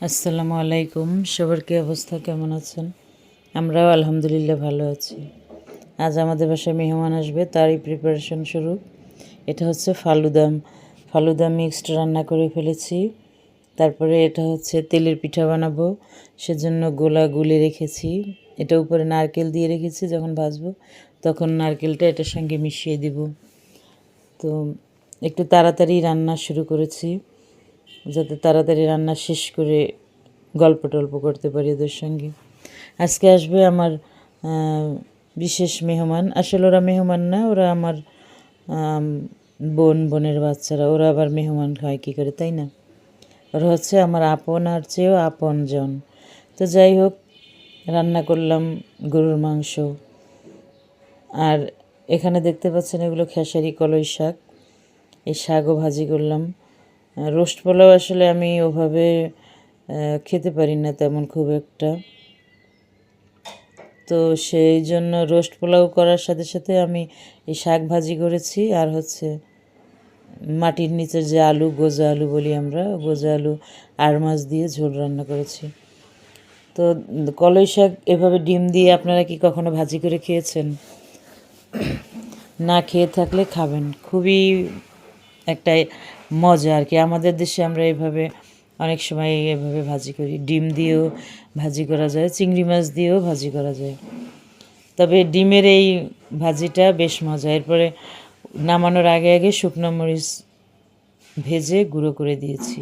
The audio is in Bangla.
আসসালামু আলাইকুম। সবার কি অবস্থা, কেমন আছেন? আমরাও আলহামদুলিল্লাহ ভালো আছি। আজ আমাদের বাসায় মেহমান আসবে, তারই প্রিপারেশন শুরু। এটা হচ্ছে ফালুদা মিক্সড রান্না করে ফেলেছি। তারপরে এটা হচ্ছে তেলের পিঠা বানাবো, সেজন্য গোলা গুলে রেখেছি। এটা উপরে নারকেল দিয়ে রেখেছি, যখন ভাজবো তখন নারকেলটা এটার সঙ্গে মিশিয়ে দিব। তো একটু তাড়াতাড়ি রান্না শুরু করেছি, যাতে তাড়াতাড়ি রান্না শেষ করে গল্প টল্প করতে পারি ওদের সঙ্গে। আজকে আসবে আমার বিশেষ মেহমান। আসলে ওরা মেহমান না, ওরা আমার বোনের বাচ্চারা। ওরা আবার মেহমান হয় কী করে, তাই না? ওরা হচ্ছে আমার আপন আর চেয়েও আপনজন। তো যাই হোক, রান্না করলাম গরুর মাংস। আর এখানে দেখতে পাচ্ছেন এগুলো খেসারি কলই শাক। এই শাকও ভাজি করলাম। রোস্ট পোলাও আসলে আমি ওভাবে খেতে পারি না তেমন খুব একটা, তো সেই জন্য রোস্ট পোলাও করার সাথে সাথে আমি এই শাক ভাজি করেছি। আর হচ্ছে মাটির নিচের যে আলু, গোজা আলু বলি আমরা, গোজা আলু আর মাছ দিয়ে ঝোল রান্না করেছি। তো কলই শাক এভাবে ডিম দিয়ে আপনারা কি কখনো ভাজি করে খেয়েছেন? না খেয়ে থাকলে খাবেন, খুবই একটা মজা আর কি। আমাদের দেশে আমরা এভাবে অনেক সময় এভাবে ভাজি করি। ডিম দিয়েও ভাজি করা যায়, চিংড়ি মাছ দিয়েও ভাজি করা যায়। তবে ডিমের এই ভাজিটা বেশ মজা। এরপরে নামানোর আগে আগে শুকনো মরিচ ভেজে গুঁড়ো করে দিয়েছি।